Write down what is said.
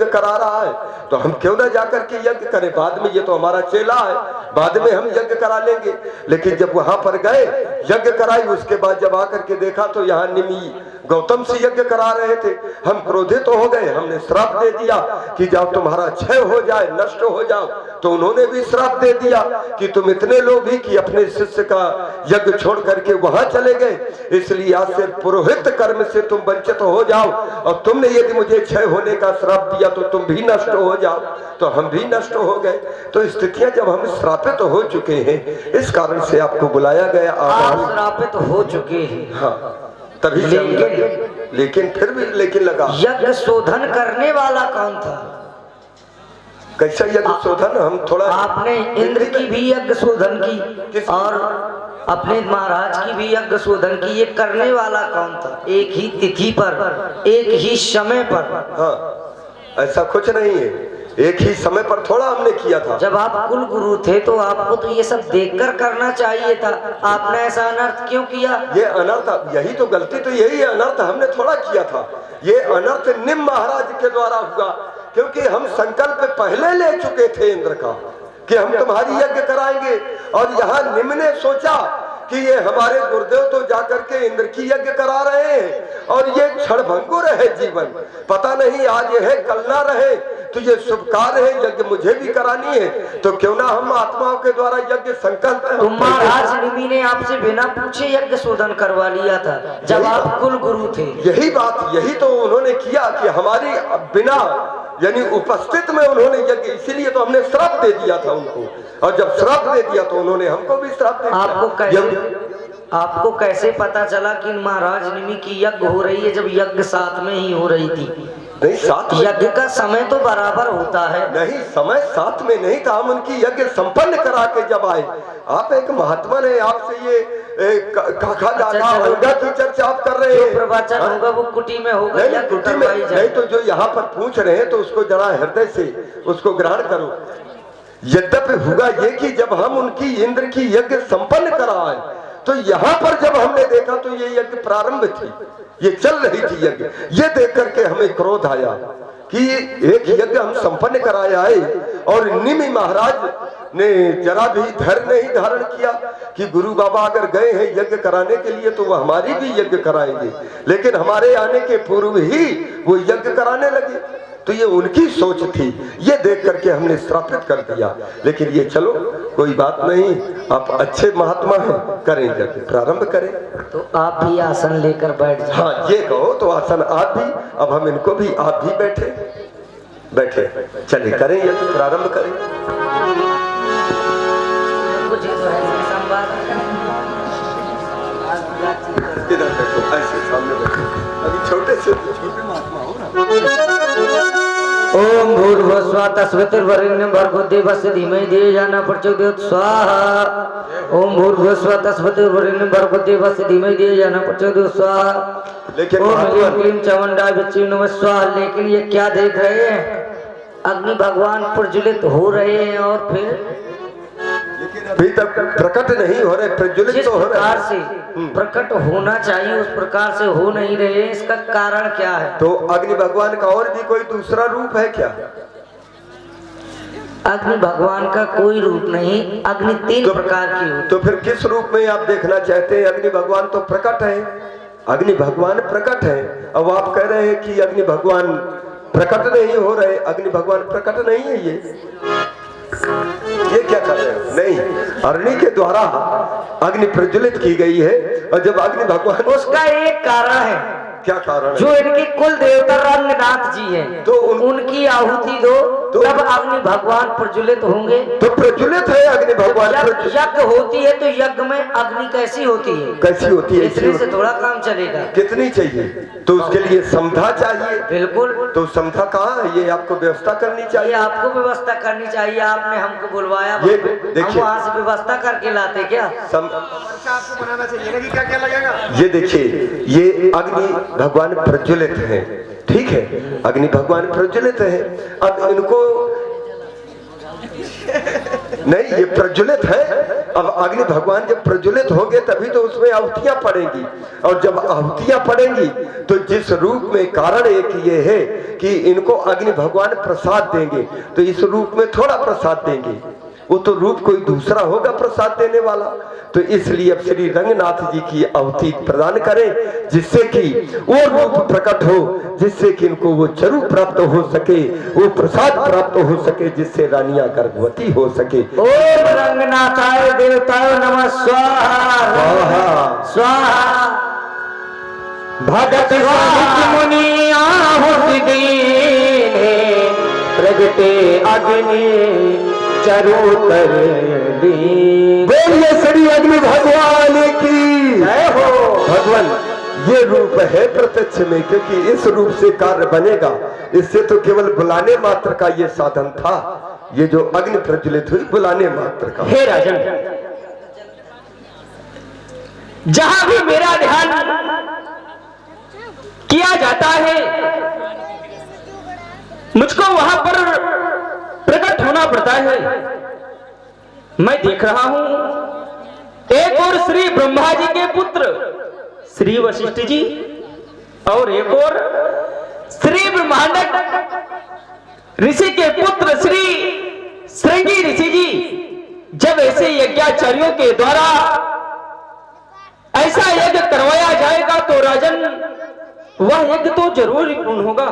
करा रहा है तो हम क्यों ना जाकर के यज्ञ करें, बाद में ये तो हमारा चेला है, बाद में हम यज्ञ करा लेंगे। लेकिन जब वहां पर गए यज्ञ कराई, उसके बाद जब आकर के देखा तो यहाँ निमि गौतम से यज्ञ करा रहे थे। हम क्रोधित तो हो गए, हमने श्राप दे दिया कि जब तुम्हारा क्षय हो जाए, नष्ट हो जाओ। तो उन्होंने भी श्राप दे दिया कि तुम इतने लोभी कि अपने शिष्य का यज्ञ छोड़ करके वहां चले गए, इसलिए आज से पुरोहित कर्म से तुम वंचित हो जाओ, और तुमने यदि मुझे क्षय होने का श्राप दिया तो तुम भी नष्ट हो जाओ। तो हम भी नष्ट हो गए। तो स्थितियां जब हम श्रापित हो चुके हैं, इस कारण से आपको बुलाया गया। आप श्रापित हो चुके हैं, हाँ, तभी लेकिन फिर भी लेकिन लगा। यज्ञ शोधन करने वाला कौन था? कैसा यज्ञ शोधन? हम थोड़ा, आपने इंद्र की भी यज्ञ शोधन की और अपने महाराज की भी यज्ञ शोधन की, ये करने वाला कौन था? एक ही तिथि पर, एक ही समय पर। हाँ, ऐसा कुछ नहीं है, एक ही समय पर थोड़ा हमने किया था। जब आप कुल गुरु थे तो आपको तो ये सब देखकर करना चाहिए था, आपने ऐसा अनर्थ क्यों किया? ये अनर्थ, यही तो गलती तो यही है, अनर्थ हमने थोड़ा किया था। ये अनर्थ निम महाराज के द्वारा हुआ, क्योंकि हम संकल्प पहले ले चुके थे इंद्र का कि हम तुम्हारी यज्ञ कराएंगे, और यहाँ निम ने सोचा कि ये हमारे गुरुदेव तो जाकर के इंद्र की यज्ञ करा रहे हैं और ये क्षणभंगुर है जीवन, पता नहीं आज ये है कल ना रहे, तो ये शुभ कार्य है, यज्ञ मुझे भी करानी है, तो क्यों ना हम आत्माओं के द्वारा यज्ञ संकल्प। तो महाराज निमि ने आपसे बिना पूछे यज्ञ शोधन करवा लिया था जब आप कुल गुरु थे। यही बात, यही तो उन्होंने किया कि हमारी बिना यानी उपस्थित में उन्होंने यज्ञ, इसीलिए तो हमने श्राप दे दिया था उनको, और जब श्राप दे दिया तो उन्होंने हमको भी श्राप दे दिया। आपको कैसे पता चला कि महाराज निमि की यज्ञ हो रही है जब यज्ञ साथ में ही हो रही थी? नहीं, साथ में यज्ञ का समय तो बराबर होता है। नहीं, समय साथ में नहीं था, हम उनकी यज्ञ संपन्न करा के जब आए। आप एक महात्मा है, आपसे ये काका दादा अंगा की चर्चा आप कर रहे हैं। प्रवचन होगा वो कुटी में होगा, नहीं, कुटी में नहीं, तो जो यहाँ पर पूछ रहे हैं तो उसको जरा हृदय से उसको ग्रहण करो। यद्यपि हुआ ये कि जब हम उनकी इंद्र की यज्ञ संपन्न कराए तो यहाँ पर जब हमने देखा तो ये यज्ञ प्रारंभ थी, ये चल रही थी यज्ञ। ये देख करके हमें क्रोध आया कि एक यज्ञ हम संपन्न कराए आए, और निमि महाराज ने जरा भी धैर्य नहीं धारण किया कि गुरु बाबा अगर गए हैं यज्ञ कराने के लिए तो वह हमारी भी यज्ञ कराएंगे, लेकिन हमारे आने के पूर्व ही वो यज्ञ कराने लगे। तो ये उनकी सोच थी, ये देख करके हमने श्रापित कर दिया। लेकिन ये चलो कोई बात नहीं, आप अच्छे महात्मा हैं, करें यज्ञ प्रारंभ करें। तो आप भी आसन लेकर बैठ जाओ। हाँ, ये कहो तो आसन आप भी, अब हम इनको भी, आप भी बैठे बैठे, चलिए करें यज्ञ प्रारंभ करें। इधर बैठो, ऐसे सामने बैठो, अभी छोटे से छोटे महात्मा हो ना। ओम भूर्भुवस्सुवः तस्वितुर्वरेण्यं भर्गो देवस्य धीमहि धियो न प्रचोदयात् स्वाहा। ओम भूर्भुवस्सुवः तस्वितुर्वरेण्यं भर्गो देवस्य धीमहि धियो न प्रचोदयात् स्वाहा। लेकिन ओम ह्रीं क्लीं चामुंडाय विच्चे नमः स्वाहा। लेकिन ये क्या देख रहे हैं? अग्नि भगवान प्रज्वलित हो रहे हैं और फिर अभी तक प्रकट नहीं हो रहे, प्रज्वलित तो हो रहे। प्रकार से प्रकट होना चाहिए उस प्रकार से हो नहीं रहे, इसका कारण क्या है? तो अग्नि भगवान का और भी कोई दूसरा रूप है क्या? अग्नि भगवान का कोई रूप नहीं, अग्नि तीन प्रकार की होती। तो फिर किस रूप में आप देखना चाहते हैं? अग्नि भगवान तो प्रकट है, अग्नि भगवान प्रकट है, अब आप कह रहे हैं कि अग्नि भगवान प्रकट नहीं हो रहे। अग्नि भगवान प्रकट नहीं है, ये क्या कर रहे हो? नहीं, अग्नि के द्वारा अग्नि प्रज्वलित की गई है, और जब अग्नि भगवान, उसका एक कारण है। क्या कारण है? जो इनके कुल देवता रंगनाथ जी हैं, तो उनकी आहुति दो, तब अग्नि भगवान प्रज्वलित होंगे। तो प्रज्वलित है अग्नि भगवान। यज्ञ होती है तो यज्ञ में अग्नि कैसी होती है? कैसी होती है? इतने से थोड़ा काम चलेगा। कितनी चाहिए? तो उसके लिए समधा चाहिए। बिल्कुल। तो समधा कहाँ है? ये आपको व्यवस्था करनी चाहिए। आपको व्यवस्था करनी चाहिए, आपने हमको बुलवाया, ये देखिए, हम वहाँ से व्यवस्था करके लाते क्या? आपको बनाना चाहिए कि क्या लगेगा? ये देखिए, ये अग्नि भगवान प्रज्वलित है, ठीक है, अग्नि भगवान प्रज्वलित है। अब इनको नहीं, ये प्रज्वलित है, अब अग्नि भगवान जब प्रज्वलित होंगे तभी तो उसमें आहुतियां पड़ेंगी, और जब आहुतियां पड़ेंगी तो जिस रूप में कारण एक ये है कि इनको अग्नि भगवान प्रसाद देंगे, तो इस रूप में थोड़ा प्रसाद देंगे, वो तो रूप कोई दूसरा होगा प्रसाद देने वाला। तो इसलिए अब श्री रंगनाथ जी की आहुति प्रदान करें जिससे कि वो रूप प्रकट हो, जिससे कि इनको वो चरु प्राप्त हो सके, वो प्रसाद प्राप्त हो सके, जिससे रानियां गर्भवती हो सके। ओम रंगनाथाय देवताय नमः स्वाहा स्वाहा। भगत मुनि आहुति दीने प्रगटे अग्नि चरु कर दी। बोलिए श्री अग्नि भगवान की जय हो। भगवान ये रूप है प्रत्यक्ष में, क्योंकि इस रूप से कार्य बनेगा, इससे तो केवल बुलाने मात्र का ये साधन था, ये जो अग्नि प्रज्वलित हुई बुलाने मात्र का। हे राजन, जहां भी मेरा ध्यान किया जाता है मुझको वहां पर प्रकट होना पड़ता है। मैं देख रहा हूं एक और श्री ब्रह्मा जी के पुत्र श्री वशिष्ठ जी और एक और श्री ब्रह्मांड ऋषि के पुत्र श्री श्रृंगी ऋषि जी, जब ऐसे यज्ञाचार्यों के द्वारा ऐसा यज्ञ करवाया जाएगा तो राजन वह यज्ञ तो जरूर पूर्ण होगा।